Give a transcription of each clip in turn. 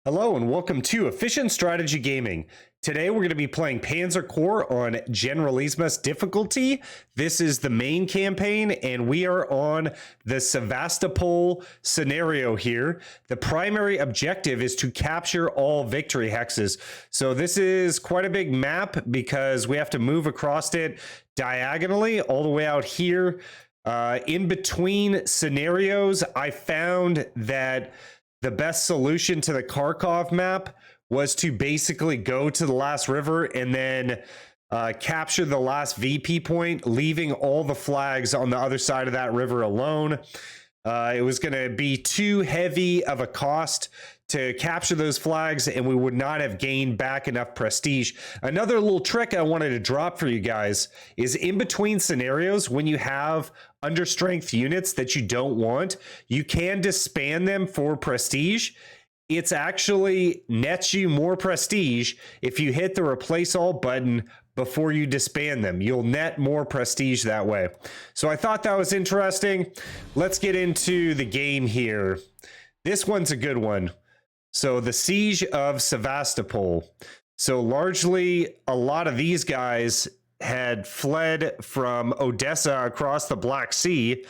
Hello and welcome to Efficient Strategy Gaming. Today we're going to be playing Panzer Corps on Generalismus difficulty. This is the main campaign and we are on the Sevastapol scenario here. The primary objective is to capture all victory hexes. So this is quite a big map because we have to move across it diagonally all the way out here. In between scenarios, I found that the best solution to the Kharkov map was to basically go to the last river and then capture the last VP point, leaving all the flags on the other side of that river alone. It was going to be too heavy of a cost to capture those flags, and we would not have gained back enough prestige. Another little trick I wanted to drop for you guys is in between scenarios, when you have understrength units that you don't want, you can disband them for prestige. It's actually nets you more prestige if you hit the replace all button before you disband them. You'll net more prestige that way. So I thought that was interesting. Let's get into the game here. This one's a good one. So the Siege of Sevastapol. So largely a lot of these guys had fled from Odessa across the Black Sea,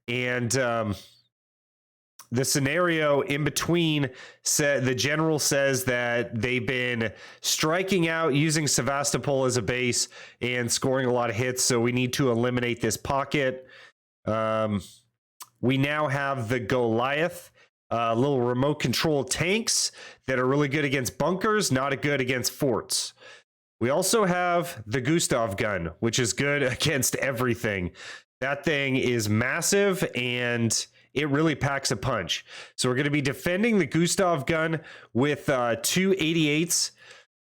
and the scenario in between, the general says that they've been striking out using Sevastopol as a base and scoring a lot of hits, so we need to eliminate this pocket. We now have the Goliath, little remote control tanks that are really good against bunkers, not good against forts. We also have the Gustav gun, which is good against everything. That thing is massive and it really packs a punch. So we're going to be defending the Gustav gun with 2 88s.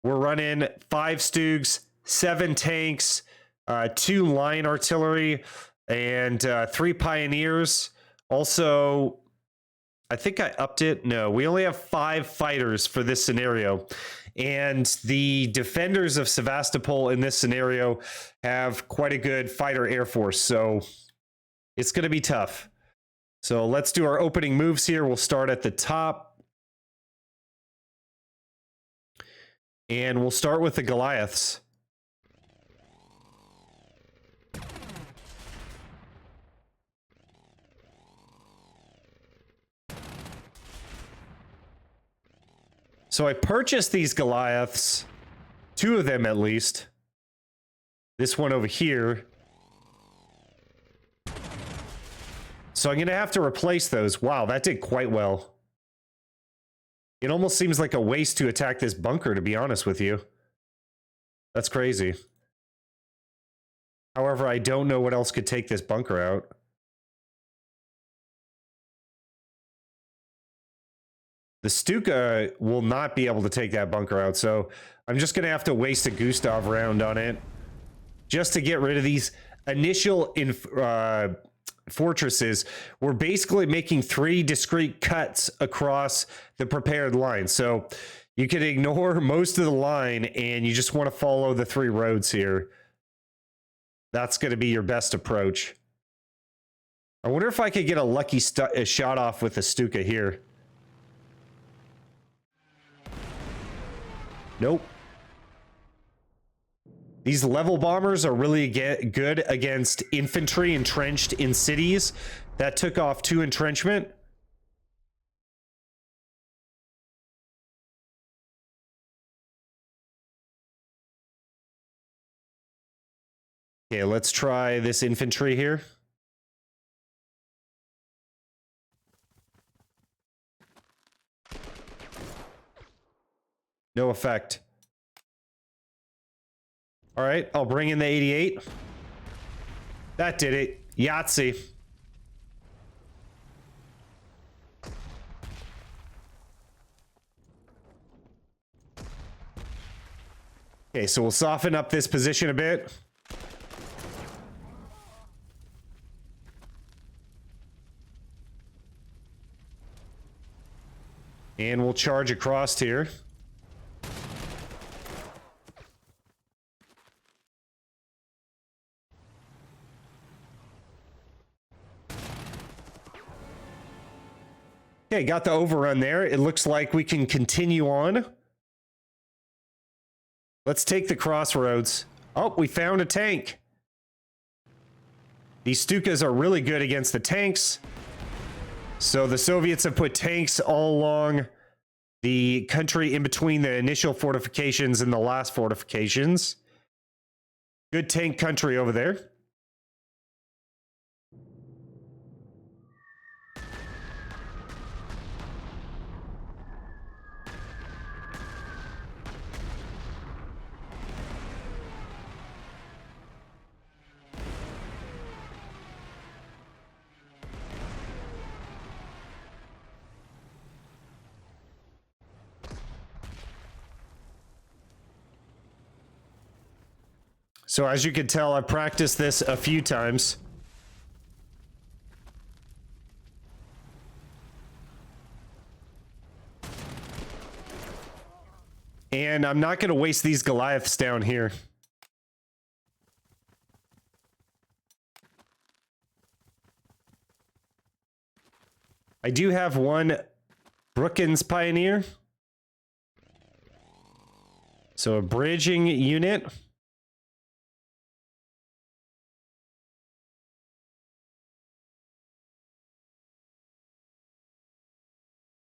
We're running 5 Stugs, 7 tanks, 2 line artillery, and 3 Pioneers. Also, I think I upped it. No, we only have 5 fighters for this scenario. And the defenders of Sevastopol in this scenario have quite a good fighter air force. So it's going to be tough. So let's do our opening moves here. We'll start at the top. And we'll start with the Goliaths. So I purchased these Goliaths, 2 of them at least. This one over here. So I'm going to have to replace those. Wow, that did quite well. It almost seems like a waste to attack this bunker, to be honest with you. That's crazy. However, I don't know what else could take this bunker out. The Stuka will not be able to take that bunker out, so I'm just going to have to waste a Gustav round on it just to get rid of these initial fortresses. We're basically making 3 discrete cuts across the prepared line, so you can ignore most of the line and you just want to follow the 3 roads here. That's going to be your best approach. I wonder if I could get a lucky shot off with a Stuka here. Nope. These level bombers are really good against infantry entrenched in cities. That took off 2 entrenchment. Okay, let's try this infantry here. No effect. All right, I'll bring in the 88. That did it. Yahtzee. Okay, so we'll soften up this position a bit. And we'll charge across here. Okay, got the overrun there. It looks like we can continue on. Let's take the crossroads. Oh, we found a tank. These Stukas are really good against the tanks. So the Soviets have put tanks all along the country in between the initial fortifications and the last fortifications. Good tank country over there. So as you can tell, I've practiced this a few times. And I'm not going to waste these Goliaths down here. I do have one Brookins Pioneer. So a bridging unit.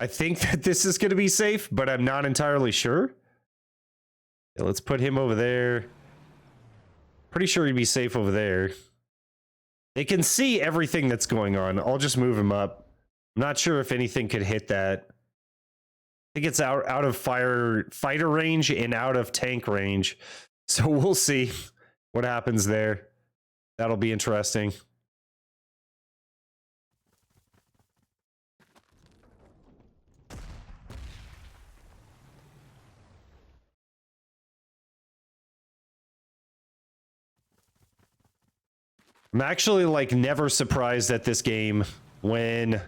I think that this is going to be safe, but I'm not entirely sure. Yeah, let's put him over there. Pretty sure he'd be safe over there. They can see everything that's going on. I'll just move him up. I'm not sure if anything could hit that. I think it's out of fighter range and out of tank range. So we'll see what happens there. That'll be interesting. I'm actually like never surprised at this game when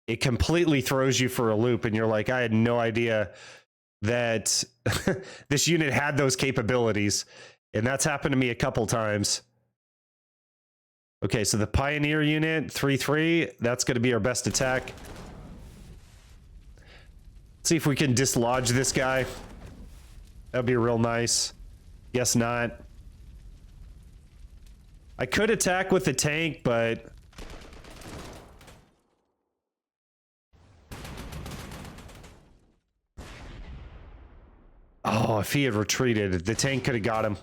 it completely throws you for a loop and you're like, I had no idea that this unit had those capabilities. And that's happened to me a couple times. Okay, so the Pioneer unit, 3-3, that's going to be our best attack. Let's see if we can dislodge this guy. That'd be real nice. Guess not. I could attack with the tank, but... Oh, if he had retreated, the tank could have got him.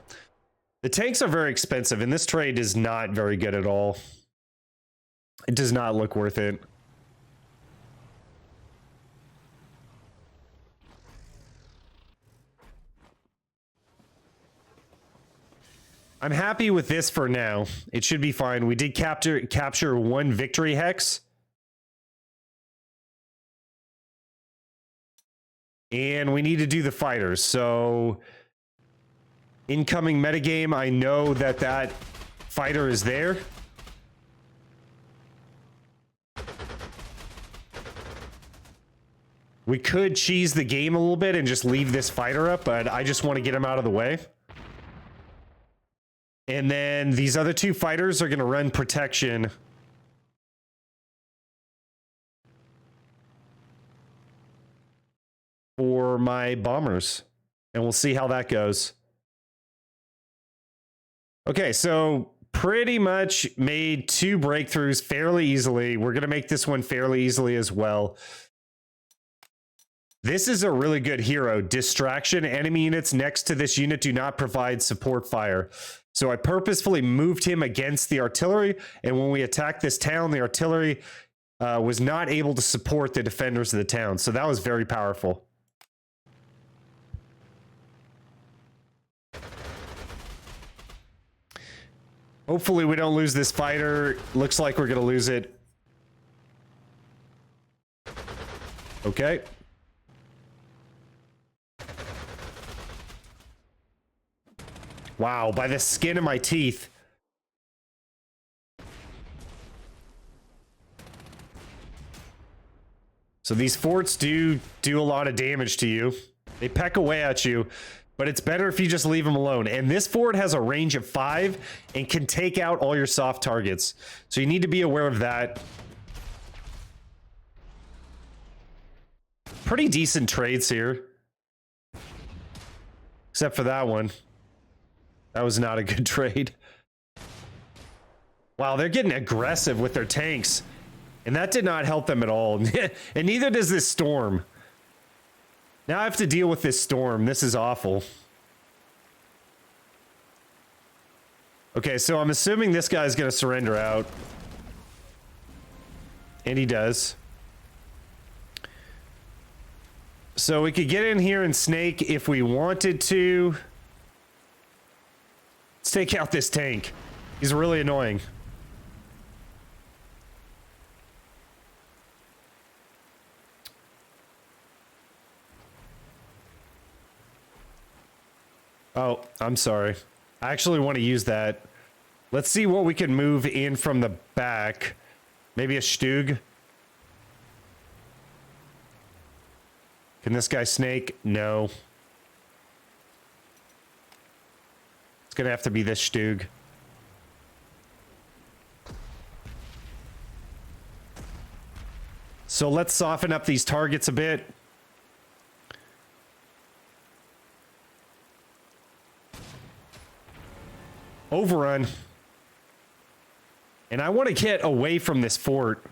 The tanks are very expensive, and this trade is not very good at all. It does not look worth it. I'm happy with this for now. It should be fine. We did capture one victory hex. And we need to do the fighters. So incoming metagame, I know that that fighter is there. We could cheese the game a little bit and just leave this fighter up, but I just want to get him out of the way. And then these other two fighters are going to run protection. For my bombers. And we'll see how that goes. Okay, so pretty much made 2 breakthroughs fairly easily. We're going to make this one fairly easily as well. This is a really good hero. Distraction. Enemy units next to this unit do not provide support fire. So I purposefully moved him against the artillery, and when we attacked this town, the artillery was not able to support the defenders of the town. So that was very powerful. Hopefully we don't lose this fighter. Looks like we're going to lose it. Okay. Wow, by the skin of my teeth. So these forts do a lot of damage to you. They peck away at you, but it's better if you just leave them alone. And this fort has a range of 5 and can take out all your soft targets. So you need to be aware of that. pretty decent trades here. Except for that one. That was not a good trade. Wow, they're getting aggressive with their tanks. And that did not help them at all. And neither does this storm. Now I have to deal with this storm. This is awful. Okay, so I'm assuming this guy's going to surrender out. And he does. So we could get in here and snake if we wanted to. Let's take out this tank. He's really annoying. Oh, I'm sorry. I actually want to use that. Let's see what we can move in from the back. Maybe a Stug. Can this guy snake? No. It's gonna have to be this Stug. So let's soften up these targets a bit. Overrun. And I want to get away from this fort.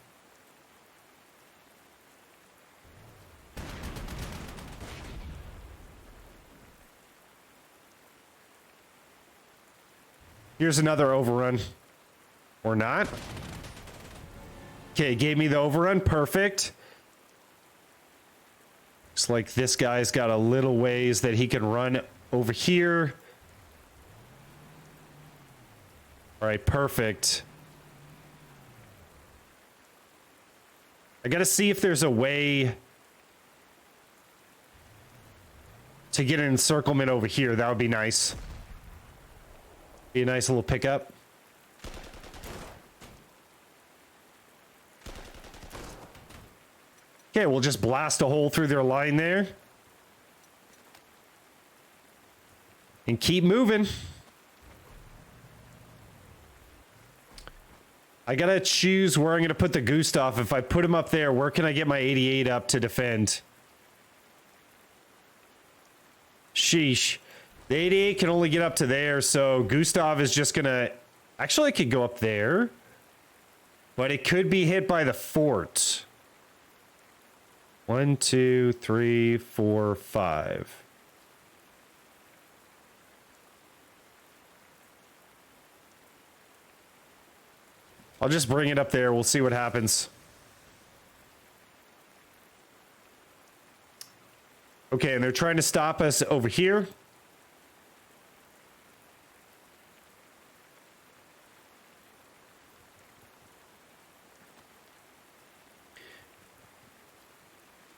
Here's another overrun. Or not. Okay, gave me the overrun. Perfect. Looks like this guy's got a little ways that he can run over here. All right, perfect. I gotta see if there's a way to get an encirclement over here. That would be nice. Be a nice little pickup. Okay, we'll just blast a hole through their line there. And keep moving. I gotta choose where I'm gonna put the Gustav. If I put him up there, where can I get my 88 up to defend? Sheesh. The 88 can only get up to there, so Gustav is just gonna... Actually, I could go up there. But it could be hit by the fort. 1, 2, 3, 4, 5. I'll just bring it up there. We'll see what happens. Okay, and they're trying to stop us over here.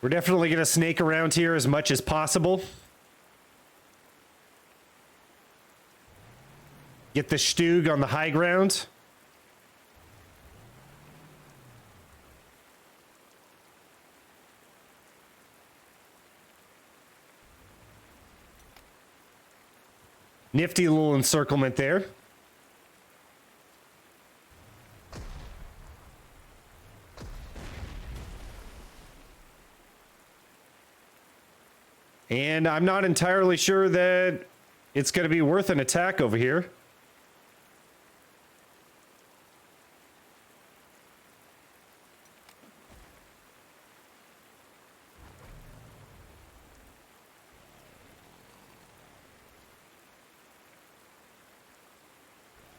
We're definitely going to snake around here as much as possible. Get the Stug on the high ground. Nifty little encirclement there. And I'm not entirely sure that it's going to be worth an attack over here.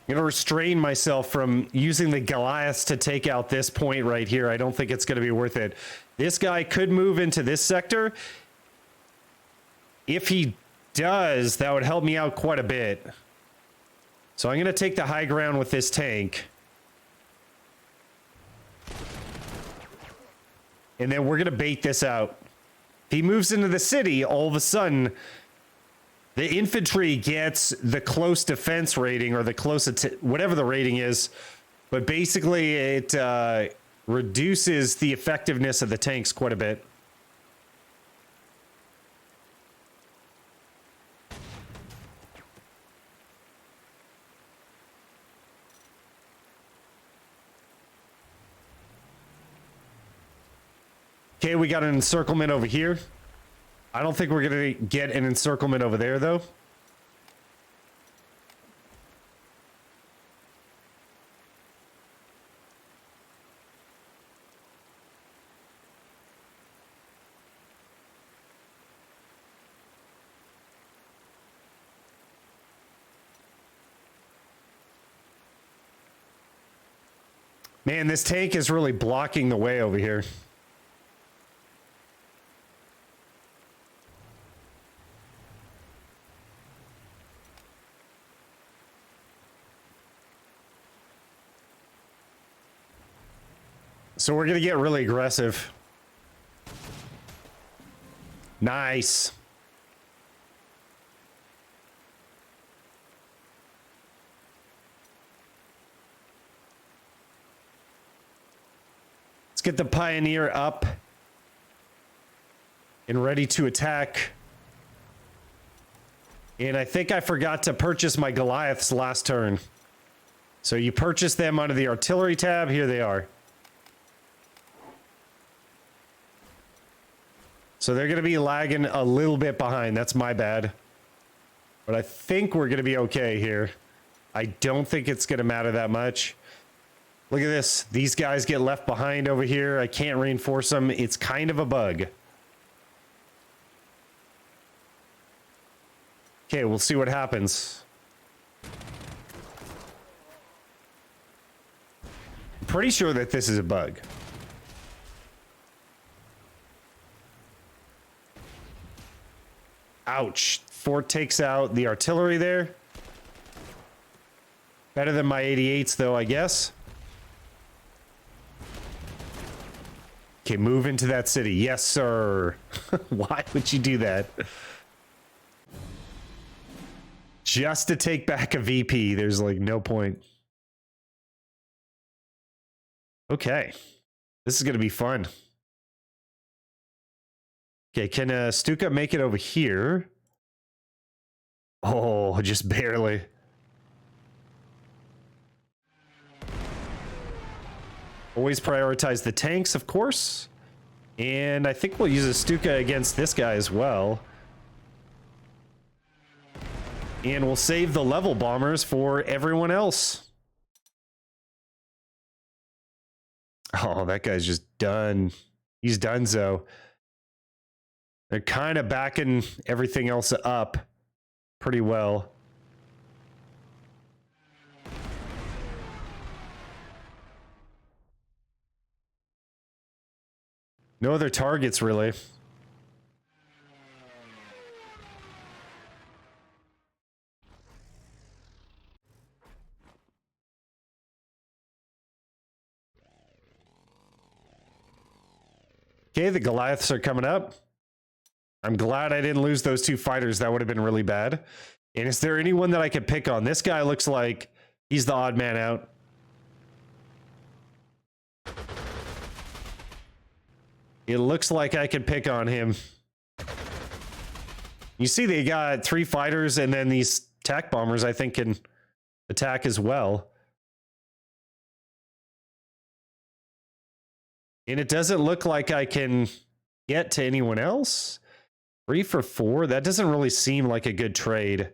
I'm going to restrain myself from using the Goliaths to take out this point right here. I don't think it's going to be worth it. This guy could move into this sector. If he does, that would help me out quite a bit. So I'm going to take the high ground with this tank. And then we're going to bait this out. If he moves into the city, all of a sudden, the infantry gets the close defense rating, or the close, whatever the rating is. But basically, it reduces the effectiveness of the tanks quite a bit. Okay, we got an encirclement over here. I don't think we're gonna get an encirclement over there, though. Man, this tank is really blocking the way over here. So we're going to get really aggressive. Nice. Let's get the Pioneer up and ready to attack. And I think I forgot to purchase my Goliaths last turn. So you purchase them under the artillery tab. Here they are. So they're going to be lagging a little bit behind. That's my bad. But I think we're going to be okay here. I don't think it's going to matter that much. Look at this. These guys get left behind over here. I can't reinforce them. It's kind of a bug. Okay, we'll see what happens. I'm pretty sure that this is a bug. Ouch. Fort takes out the artillery there. Better than my 88s, though, I guess. Okay, move into that city. Yes, sir. Why would you do that? Just to take back a VP. There's, like, no point. Okay. This is going to be fun. Okay, can Stuka make it over here? Oh, just barely. Always prioritize the tanks, of course. And I think we'll use a Stuka against this guy as well. And we'll save the level bombers for everyone else. Oh, that guy's just done. He's donezo. They're kind of backing everything else up pretty well. No other targets, really. Okay, the Goliaths are coming up. I'm glad I didn't lose those two fighters. That would have been really bad. And is there anyone that I could pick on? This guy looks like he's the odd man out. It looks like I could pick on him. You see they got 3 fighters and then these attack bombers I think can attack as well. And it doesn't look like I can get to anyone else. 3 for 4? That doesn't really seem like a good trade.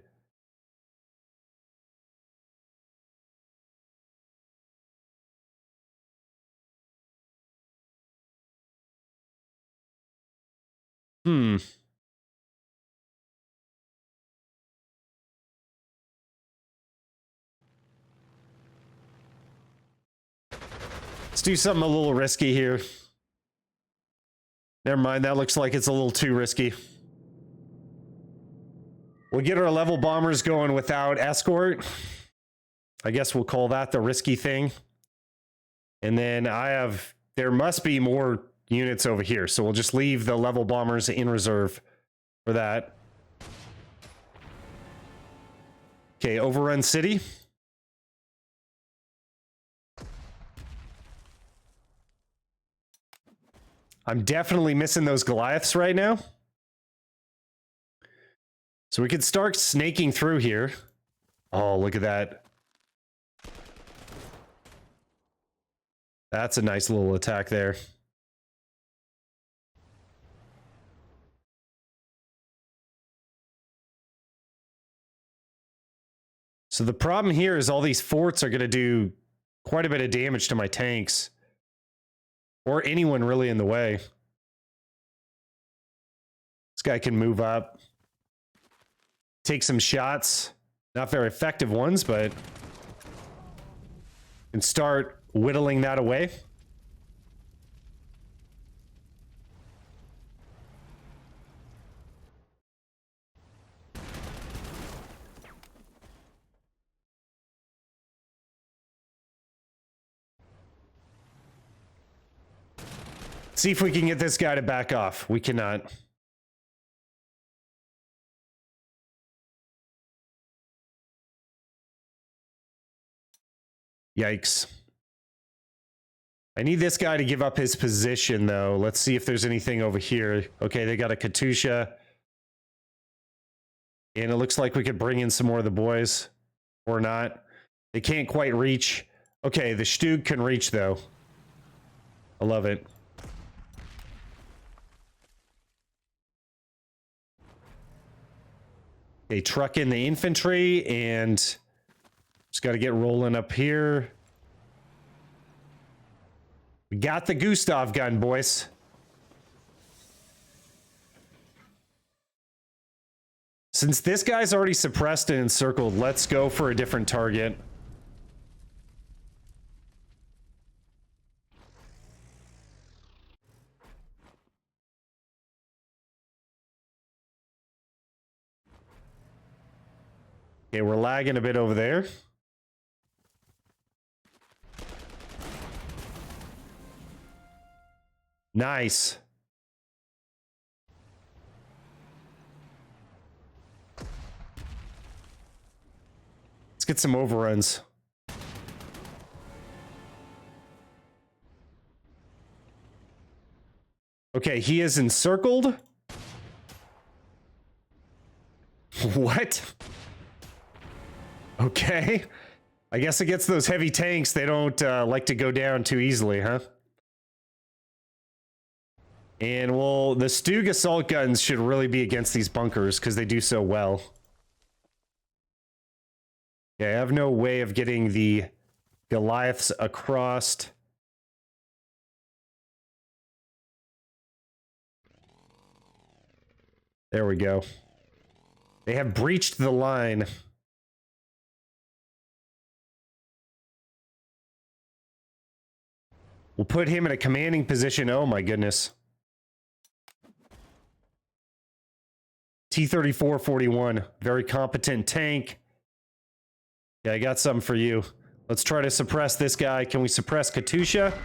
Let's do something a little risky here. Never mind, that looks like it's a little too risky. We'll get our level bombers going without escort. I guess we'll call that the risky thing. And then there must be more units over here, so we'll just leave the level bombers in reserve for that. Okay, overrun city. I'm definitely missing those Goliaths right now. So we could start snaking through here. Oh, look at that. That's a nice little attack there. So the problem here is all these forts are going to do quite a bit of damage to my tanks. Or anyone really in the way. This guy can move up. Take some shots. Not very effective ones, but... and start whittling that away. See if we can get this guy to back off. We cannot. Yikes. I need this guy to give up his position, though. Let's see if there's anything over here. Okay, they got a Katusha. And it looks like we could bring in some more of the boys. Or not. They can't quite reach. Okay, the Stug can reach, though. I love it. Okay, truck in the infantry, and just got to get rolling up here. We got the Gustav gun, boys. Since this guy's already suppressed and encircled, let's go for a different target. Okay, we're lagging a bit over there. Nice. Let's get some overruns. Okay, he is encircled. What? Okay. I guess against those heavy tanks, they don't like to go down too easily, huh? And well, the Stug assault guns should really be against these bunkers because they do so well. Yeah, I have no way of getting the Goliaths across. There we go. They have breached the line. We'll put him in a commanding position. Oh my goodness. T-34-41. Very competent tank. Yeah, I got something for you. Let's try to suppress this guy. Can we suppress Katusha?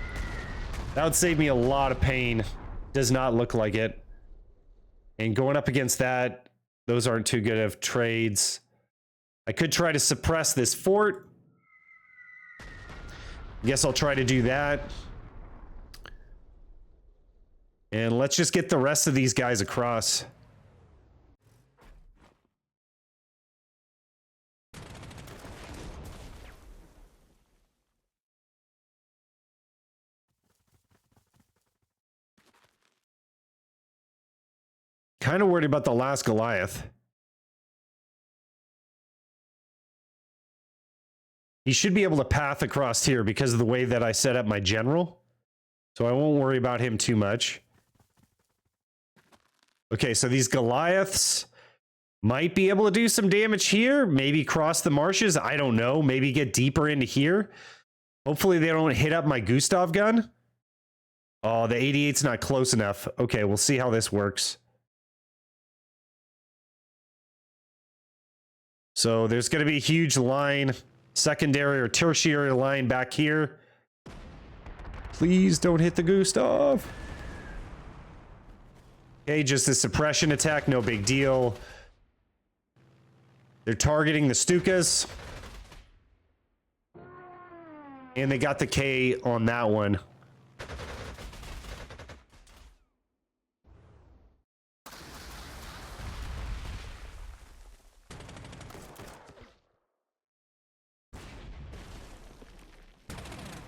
That would save me a lot of pain. Does not look like it. And going up against that, those aren't too good of trades. I could try to suppress this fort. Guess I'll try to do that. And let's just get the rest of these guys across. Kind of worried about the last Goliath. He should be able to path across here because of the way that I set up my general. So I won't worry about him too much. Okay, so these Goliaths might be able to do some damage here. Maybe cross the marshes. I don't know. Maybe get deeper into here. Hopefully they don't hit up my Gustav gun. Oh, the 88's not close enough. Okay, we'll see how this works. So there's going to be a huge line, secondary or tertiary line back here. Please don't hit the Gustav. Okay, just a suppression attack, no big deal. They're targeting the Stukas. And they got the K on that one.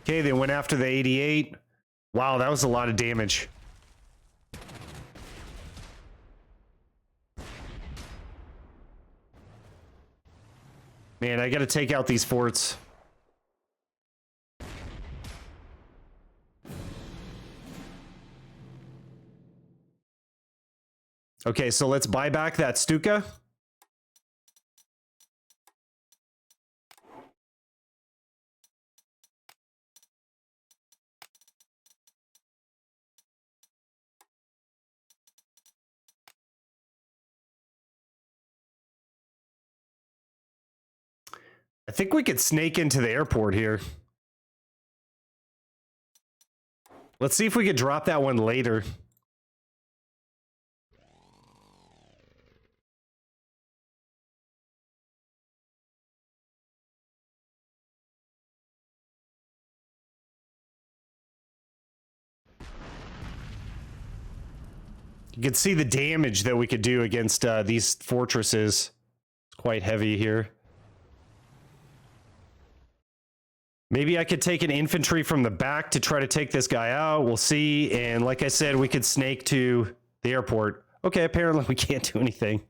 Okay, they went after the 88. Wow, that was a lot of damage. Man, I gotta take out these forts. Okay, so let's buy back that Stuka. I think we could snake into the airport here. Let's see if we could drop that one later. You can see the damage that we could do against these fortresses. It's quite heavy here. Maybe I could take an infantry from the back to try to take this guy out. We'll see. And like I said, we could snake to the airport. Okay, apparently we can't do anything.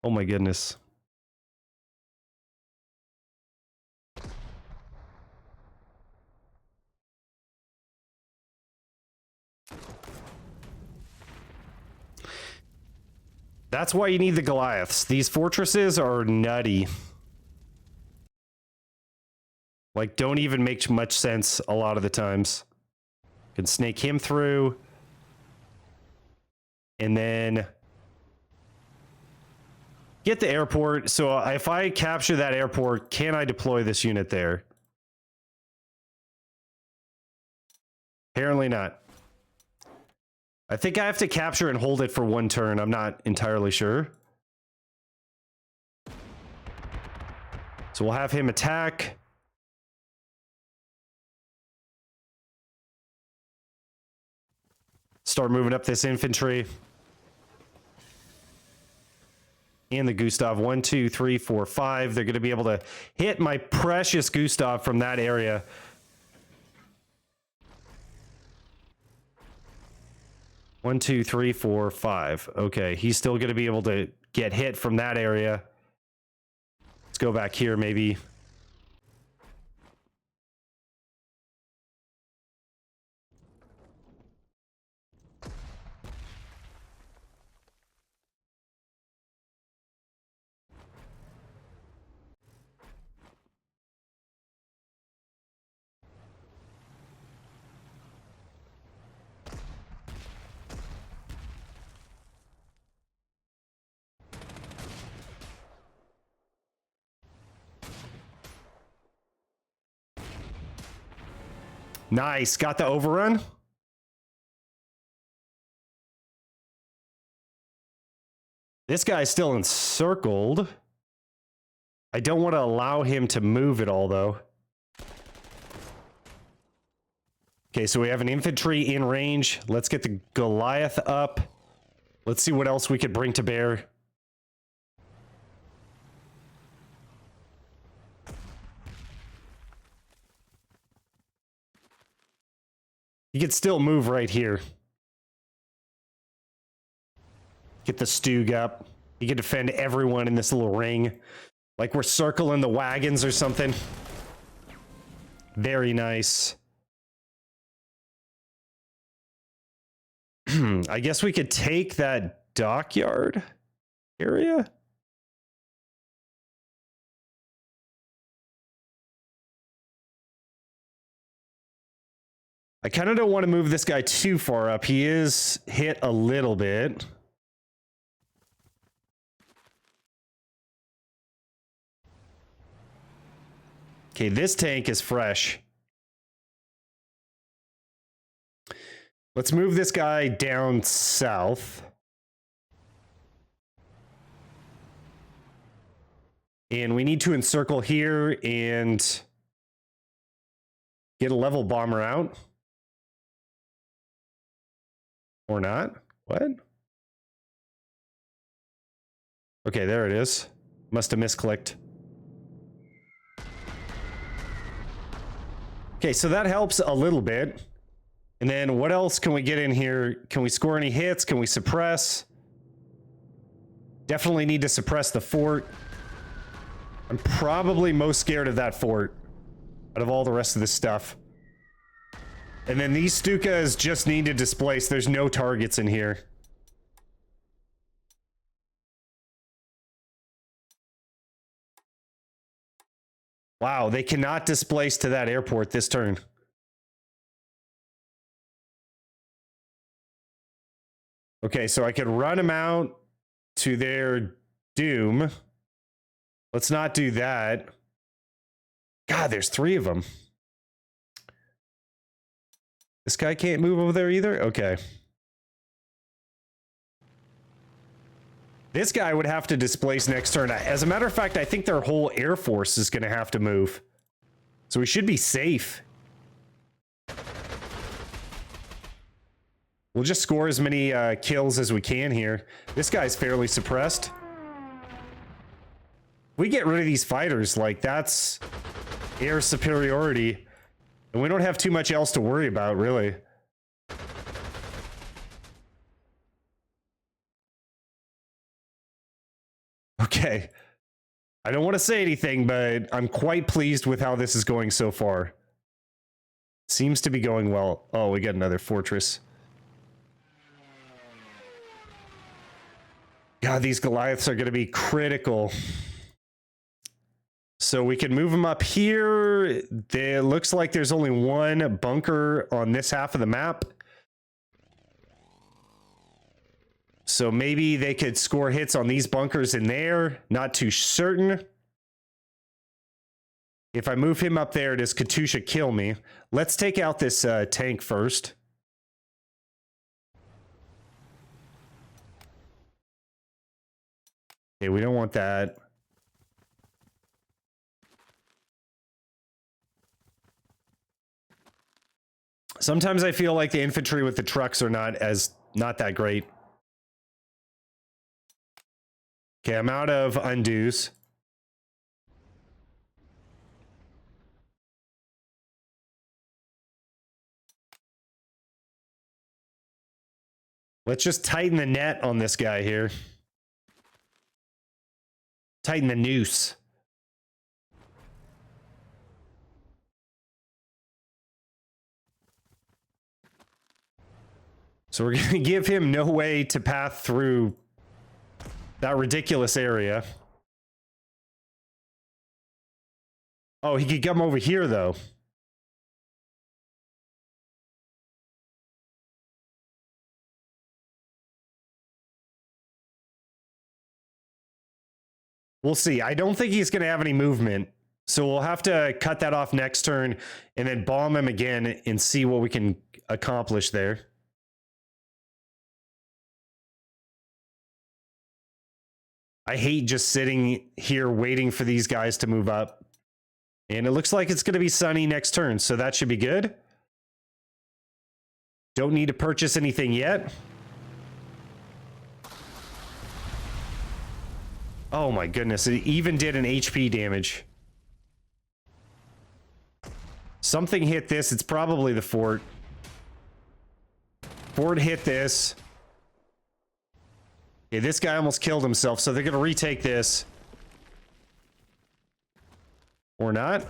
Oh my goodness. That's why you need the Goliaths. These fortresses are nutty. Like, don't even make much sense a lot of the times. Can snake him through. And then get the airport. So if I capture that airport, can I deploy this unit there? Apparently not. I think I have to capture and hold it for one turn. I'm not entirely sure. So we'll have him attack. Start moving up this infantry. And the Gustav. 1, 2, 3, 4, 5. They're going to be able to hit my precious Gustav from that area. One, two, three, four, 5. Okay, he's still going to be able to get hit from that area. Let's go back here, maybe. Nice, got the overrun. This guy's still encircled. I don't want to allow him to move at all, though. Okay, so we have an infantry in range. Let's get the Goliath up. Let's see what else we could bring to bear. You can still move right here. Get the Stug up. You can defend everyone in this little ring. Like we're circling the wagons or something. Very nice. I guess we could take that dockyard area. I kind of don't want to move this guy too far up. He is hit a little bit. Okay, this tank is fresh. Let's move this guy down south. And we need to encircle here and get a level bomber out. Or not? What? Okay, there it is. Must have misclicked. Okay, so that helps a little bit. And then what else can we get in here? Can we score any hits? Can we suppress? Definitely need to suppress the fort. I'm probably most scared of that fort out of all the rest of this stuff. And then these Stukas just need to displace. There's no targets in here. Wow, they cannot displace to that airport this turn. Okay, so I could run them out to their doom. Let's not do that. God, there's 3 of them. This guy can't move over there either? Okay. This guy would have to displace next turn. As a matter of fact, I think their whole air force is going to have to move. So we should be safe. We'll just score as many kills as we can here. This guy's fairly suppressed. We get rid of these fighters, like that's air superiority. And we don't have too much else to worry about, really. Okay. I don't want to say anything, but I'm quite pleased with how this is going so far. Seems to be going well. Oh, we got another fortress. God, these Goliaths are going to be critical. So we can move them up here. It looks like there's only one bunker on this half of the map. So maybe they could score hits on these bunkers in there. Not too certain. If I move him up there, does Katusha kill me? Let's take out this tank first. Okay, we don't want that. Sometimes I feel like the infantry with the trucks are not that great. Okay, I'm out of undos. Let's just tighten the net on this guy here. Tighten the noose. So we're going to give him no way to path through that ridiculous area. Oh, he could come over here, though. We'll see. I don't think he's going to have any movement. So we'll have to cut that off next turn and then bomb him again and see what we can accomplish there. I hate just sitting here waiting for these guys to move up. And it looks like it's going to be sunny next turn, so that should be good. Don't need to purchase anything yet. Oh my goodness, it even did an HP damage. Something hit this. It's probably the fort. Fort hit this. Okay, this guy almost killed himself, so they're going to retake this. Or not.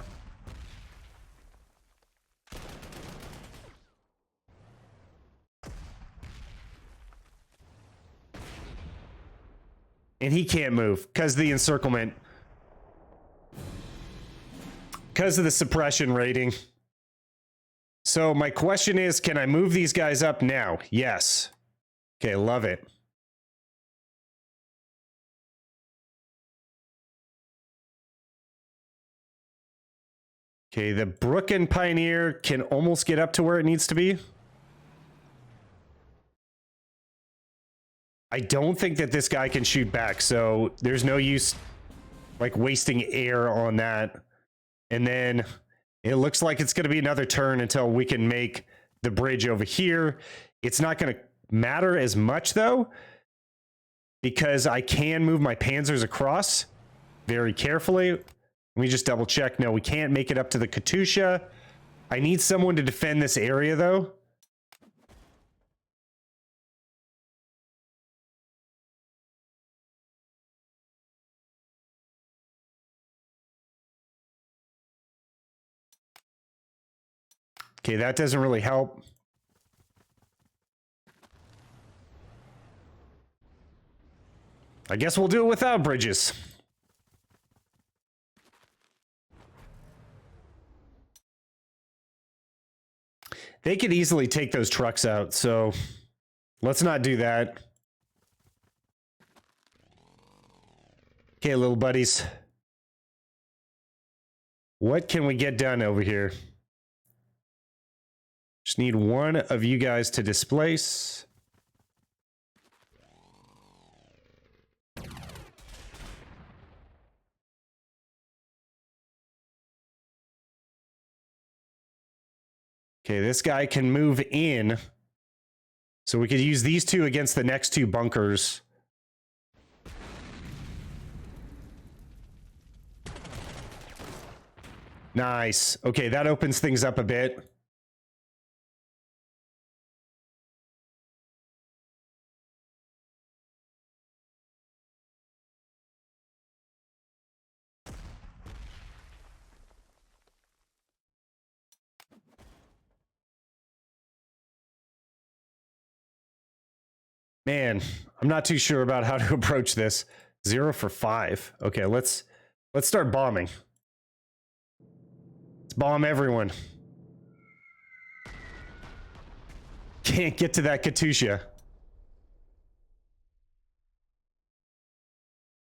And he can't move because of the encirclement. Because of the suppression rating. So my question is, can I move these guys up now? Yes. Okay, love it. Okay, the Brooklyn Pioneer can almost get up to where it needs to be. I don't think that this guy can shoot back, so there's no use like wasting air on that. And then it looks like it's going to be another turn until we can make the bridge over here. It's not going to matter as much though, because I can move my Panzers across very carefully. Let me just double check. No, we can't make it up to the Katusha. I need someone to defend this area though. Okay, that doesn't really help. I guess we'll do it without bridges. They could easily take those trucks out, so let's not do that. Okay, little buddies. What can we get done over here? Just need one of you guys to displace. Okay, this guy can move in. So we could use these two against the next two bunkers. Nice. Okay, that opens things up a bit. Man, I'm not too sure about how to approach this. 0 for 5. Okay, let's start bombing. Let's bomb everyone. Can't get to that Katusha.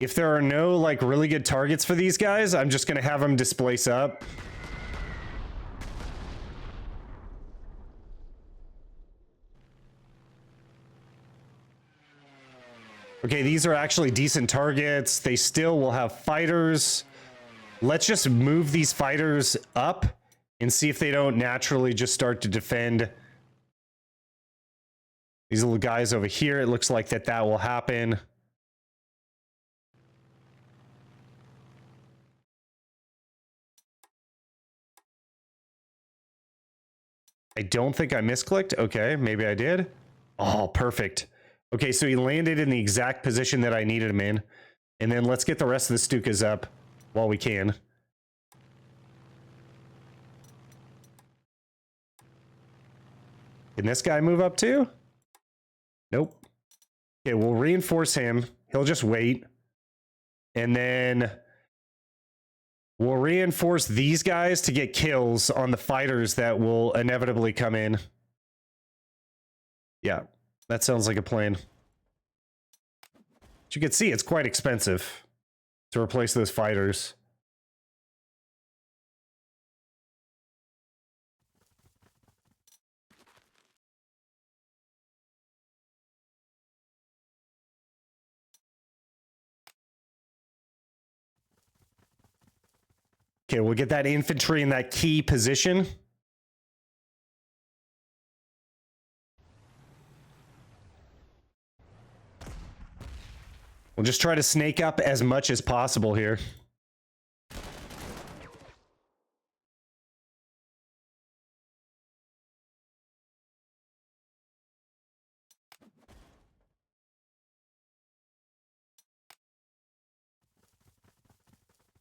If there are no like really good targets for these guys, I'm just gonna have them displace up. Okay, these are actually decent targets. They still will have fighters. Let's just move these fighters up and see if they don't naturally just start to defend. These little guys over here, it looks like that will happen. I don't think I misclicked. Okay, maybe I did. Oh, perfect. Okay, so he landed in the exact position that I needed him in. And then let's get the rest of the Stukas up while we can. Can this guy move up too? Nope. Okay, we'll reinforce him. He'll just wait. And then we'll reinforce these guys to get kills on the fighters that will inevitably come in. Yeah, that sounds like a plan. As you can see, it's quite expensive to replace those fighters. Okay, we'll get that infantry in that key position. We'll just try to snake up as much as possible here.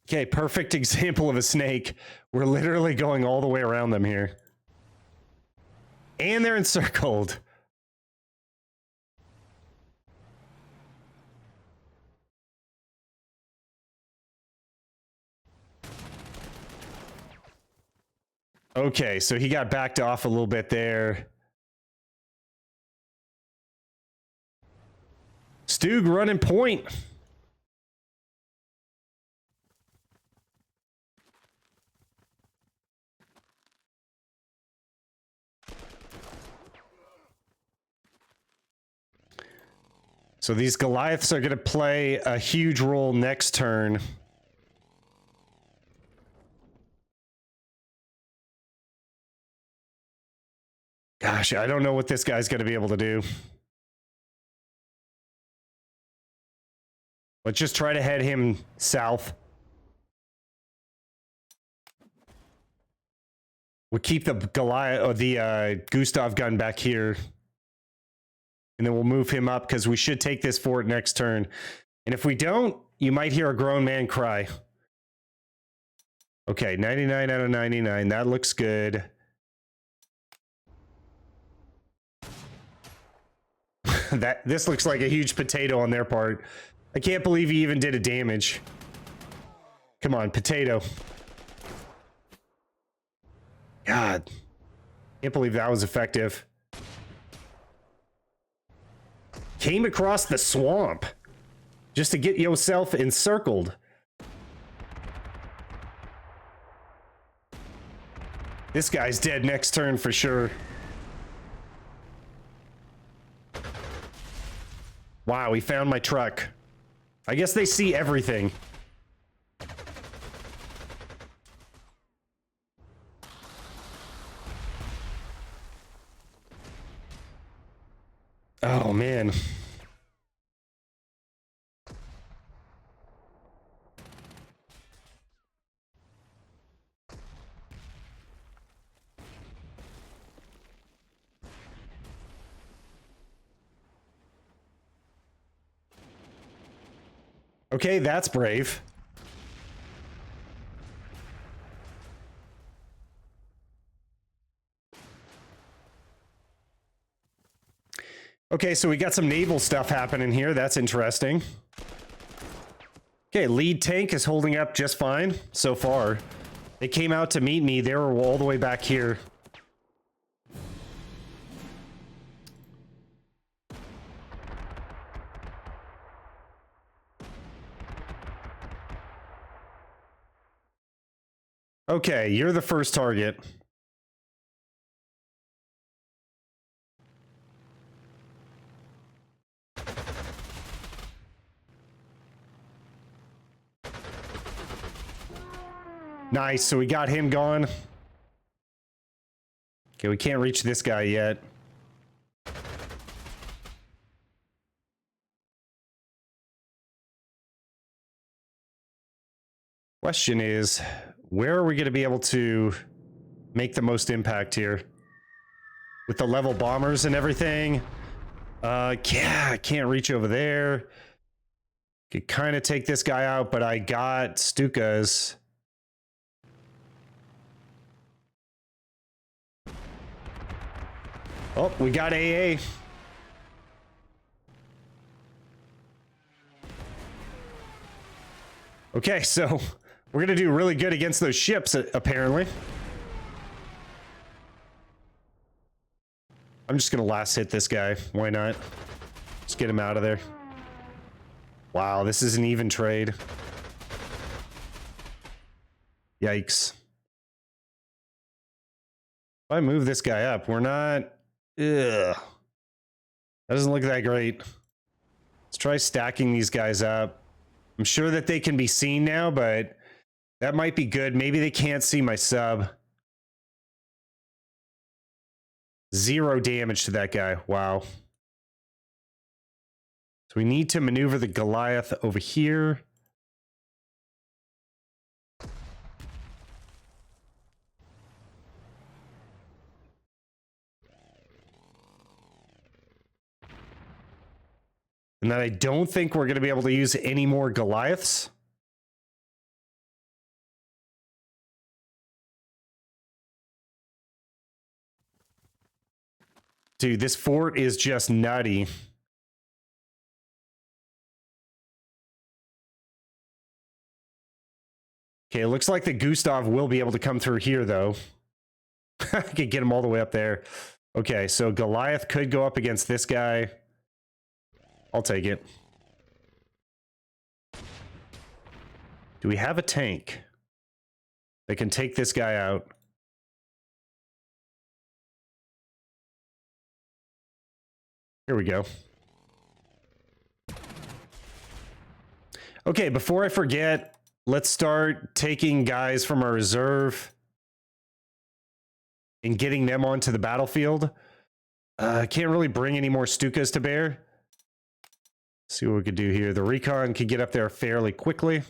Okay, perfect example of a snake. We're literally going all the way around them here. And they're encircled. Okay, so he got backed off a little bit there. Stug running point. So these Goliaths are going to play a huge role next turn. Gosh, I don't know what this guy's going to be able to do. Let's just try to head him south. We'll keep the Goliath or the Gustav gun back here. And then we'll move him up because we should take this fort next turn. And if we don't, you might hear a grown man cry. Okay, 99 out of 99. That looks good. This looks like a huge potato on their part. I can't believe he even did a damage. Come on, potato. God. Can't believe that was effective. Came across the swamp just to get yourself encircled. This guy's dead next turn for sure. Wow, he found my truck. I guess they see everything. Oh, man. Okay, that's brave. Okay, so we got some naval stuff happening here. That's interesting. Okay, lead tank is holding up just fine so far. They came out to meet me. They were all the way back here. Okay, you're the first target. Nice, so we got him gone. Okay, we can't reach this guy yet. Question is, where are we going to be able to make the most impact here? With the level bombers and everything? Yeah, I can't reach over there. Could kind of take this guy out, but I got Stukas. Oh, we got AA. Okay, so we're gonna do really good against those ships, apparently. I'm just gonna last hit this guy. Why not? Just get him out of there. Wow, this is an even trade. Yikes. If I move this guy up, we're not... Ugh. That doesn't look that great. Let's try stacking these guys up. I'm sure that they can be seen now, but that might be good. Maybe they can't see my sub. 0 damage to that guy. Wow. So we need to maneuver the Goliath over here. And then I don't think we're going to be able to use any more Goliaths. Dude, this fort is just nutty. Okay, it looks like the Gustav will be able to come through here, though. I could get him all the way up there. Okay, so Goliath could go up against this guy. I'll take it. Do we have a tank that can take this guy out? Here we go. Okay, before I forget, let's start taking guys from our reserve and getting them onto the battlefield. I can't really bring any more Stukas to bear. See what we could do here. The recon could get up there fairly quickly.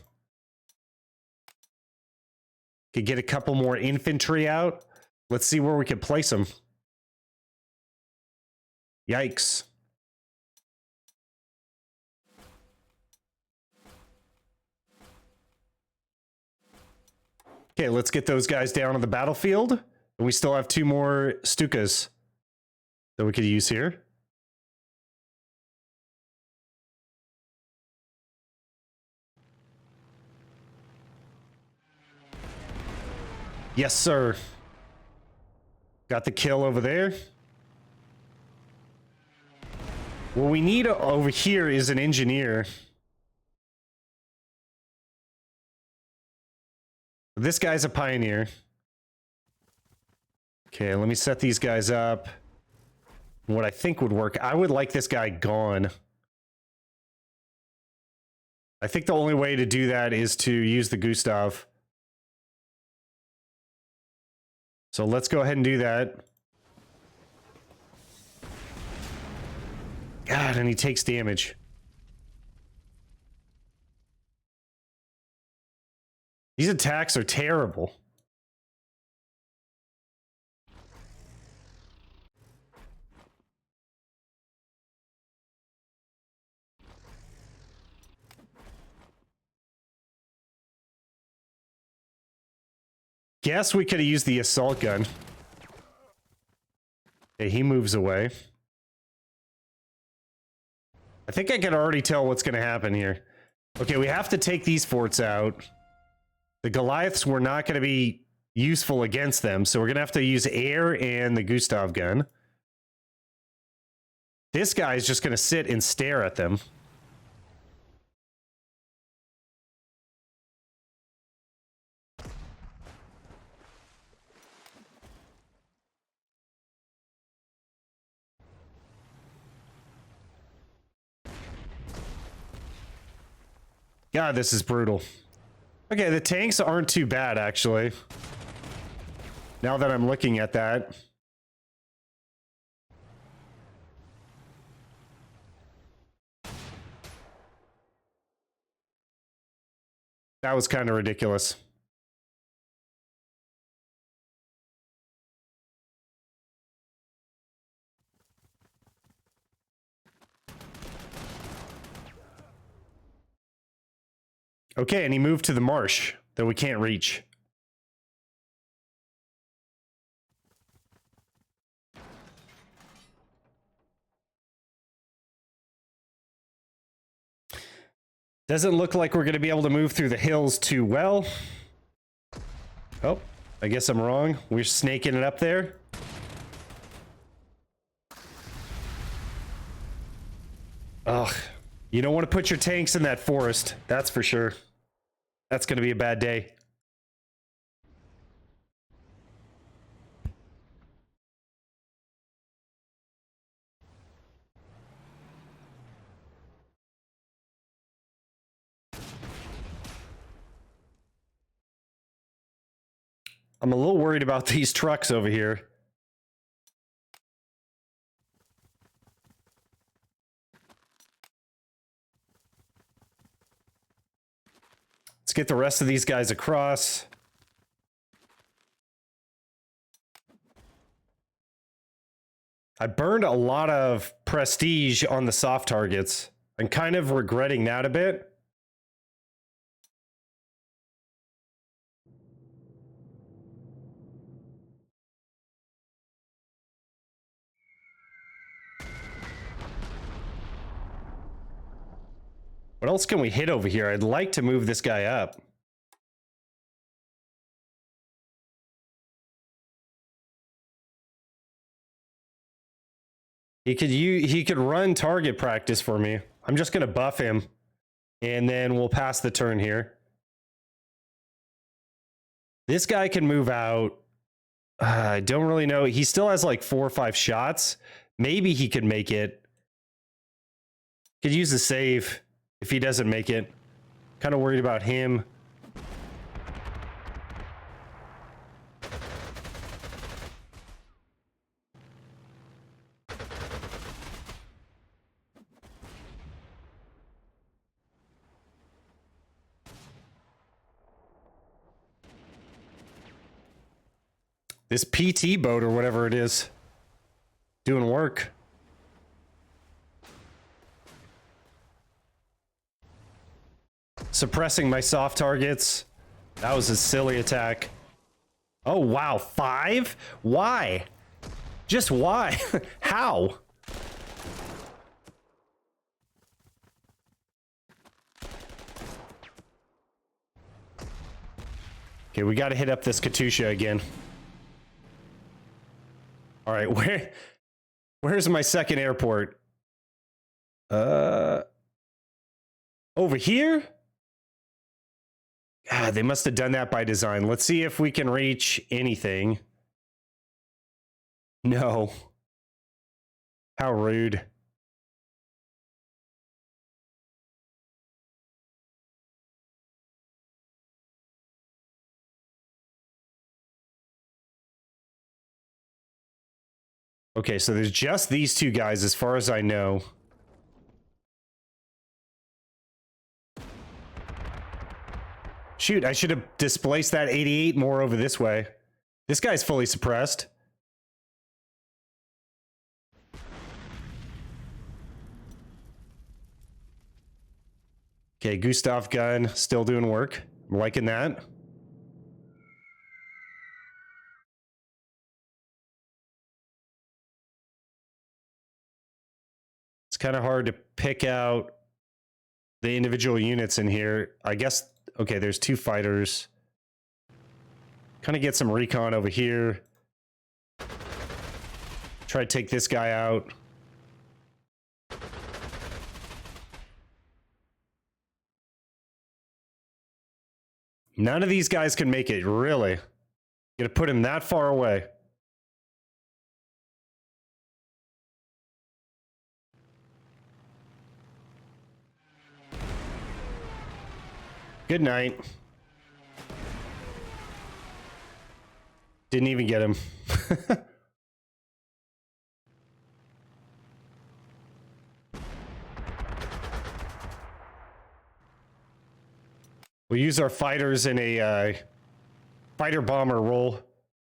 Could get a couple more infantry out. Let's see where we can place them. Yikes. Okay, let's get those guys down on the battlefield. And we still have 2 more Stukas that we could use here. Yes, sir. Got the kill over there. What we need over here is an engineer. This guy's a pioneer. Okay, let me set these guys up. What I think would work, I would like this guy gone. I think the only way to do that is to use the Gustav. So let's go ahead and do that. God, and he takes damage. These attacks are terrible. Guess we could have used the assault gun. Okay, he moves away. I think I can already tell what's going to happen here. Okay, we have to take these forts out. The Goliaths were not going to be useful against them, so we're going to have to use air and the Gustav gun. This guy is just going to sit and stare at them. God, this is brutal. Okay, the tanks aren't too bad, actually. Now that I'm looking at that. That was kind of ridiculous. Okay, and he moved to the marsh that we can't reach. Doesn't look like we're going to be able to move through the hills too well. Oh, I guess I'm wrong. We're snaking it up there. Ugh. You don't want to put your tanks in that forest. That's for sure. That's going to be a bad day. I'm a little worried about these trucks over here. Let's get the rest of these guys across. I burned a lot of prestige on the soft targets. I'm kind of regretting that a bit. What else can we hit over here? I'd like to move this guy up. He could run target practice for me. I'm just going to buff him, and then we'll pass the turn here. This guy can move out. I don't really know. He still has like 4 or 5 shots. Maybe he could make it. Could use a save if he doesn't make it. Kind of worried about him. This PT boat or whatever it is, doing work. Suppressing my soft targets. That was a silly attack. Oh, wow. 5? Why? Just why? How? Okay, we got to hit up this Katusha again. All right, where's my second airport? Over here? God, they must have done that by design. Let's see if we can reach anything. No. How rude. Okay, so there's just these two guys as far as I know. Shoot, I should have displaced that 88 more over this way. This guy's fully suppressed. Okay, Gustav gun still doing work. I'm liking that. It's kind of hard to pick out the individual units in here. I guess, okay, there's two fighters. Kind of get some recon over here. Try to take this guy out. None of these guys can make it, really. Gonna put him that far away. Good night. Didn't even get him. We'll use our fighters in a fighter bomber role.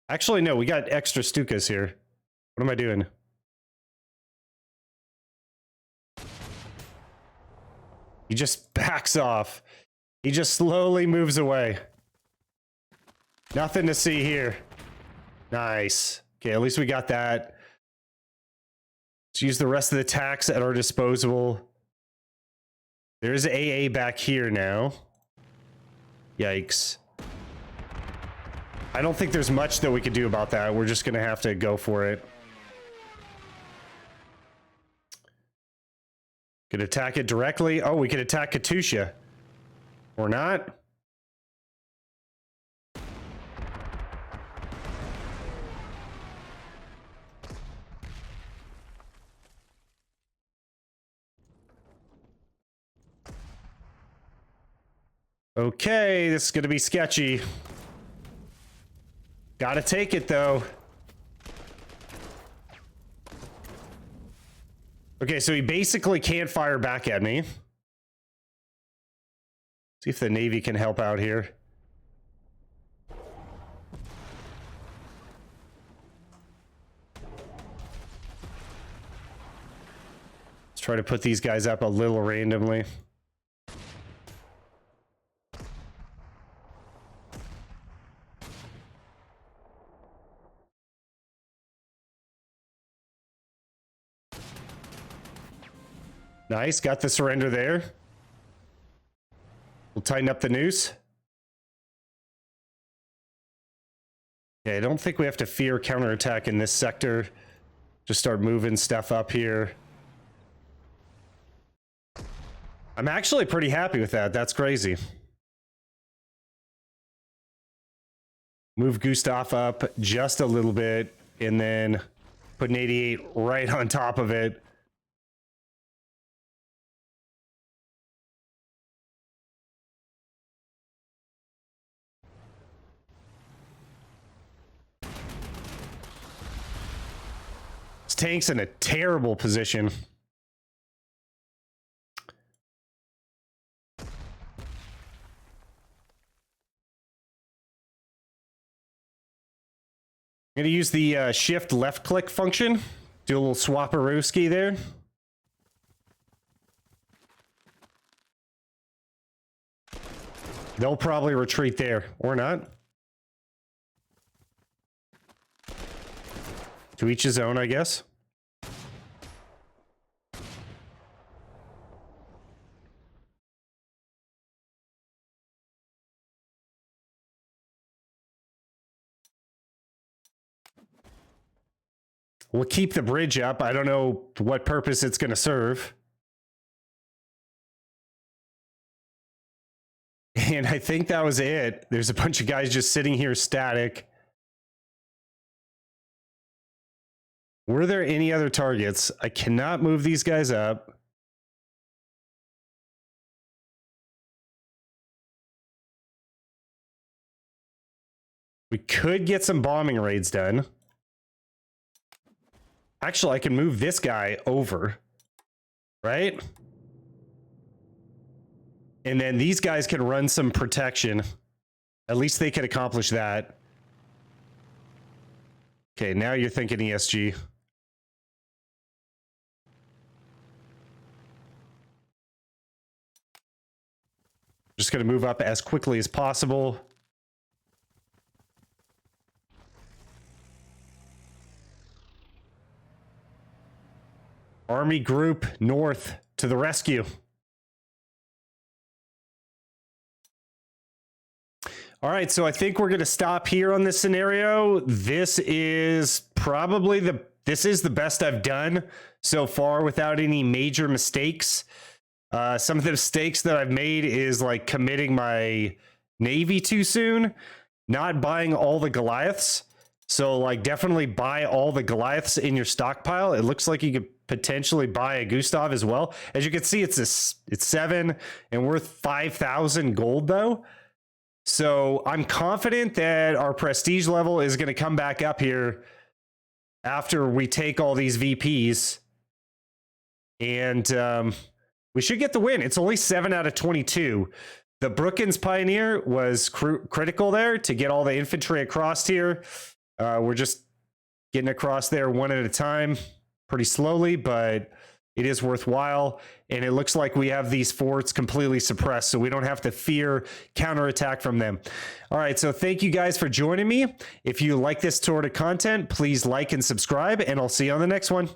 Actually, no, we got extra Stukas here. What am I doing? He just backs off. He just slowly moves away. Nothing to see here. Nice. Okay, at least we got that. Let's use the rest of the tax at our disposal. There's AA back here now. Yikes. I don't think there's much that we could do about that. We're just going to have to go for it. Could attack it directly. Oh, we could attack Katusha. Or not. Okay, this is going to be sketchy. Gotta take it, though. Okay, so he basically can't fire back at me. See if the Navy can help out here. Let's try to put these guys up a little randomly. Nice, got the surrender there. We'll tighten up the noose. Okay, I don't think we have to fear counterattack in this sector. Just start moving stuff up here. I'm actually pretty happy with that. That's crazy. Move Gustav up just a little bit and then put an 88 right on top of it. This tank's in a terrible position. I'm going to use the shift left click function. Do a little swapperooski there. They'll probably retreat there, or not. To each his own, I guess. We'll keep the bridge up. I don't know what purpose it's going to serve. And I think that was it. There's a bunch of guys just sitting here static. Were there any other targets? I cannot move these guys up. We could get some bombing raids done. Actually, I can move this guy over, right? And then these guys can run some protection. At least they can accomplish that. Okay, now you're thinking ESG. Just going to move up as quickly as possible. Army group north to the rescue. All right, so I think we're going to stop here on this scenario. This is probably the best I've done so far without any major mistakes. Some of the mistakes that I've made is like committing my Navy too soon, not buying all the Goliaths. So like definitely buy all the Goliaths in your stockpile. It looks like you could potentially buy a Gustav as well. As you can see, it's 7 and worth 5,000 gold though. So I'm confident that our prestige level is going to come back up here after we take all these VPs. And we should get the win. It's only 7 out of 22. The Brookins Pioneer was critical there to get all the infantry across here. We're just getting across there one at a time, pretty slowly, but it is worthwhile. And it looks like we have these forts completely suppressed, so we don't have to fear counterattack from them. All right, so thank you guys for joining me. If you like this sort of content, please like and subscribe, and I'll see you on the next one.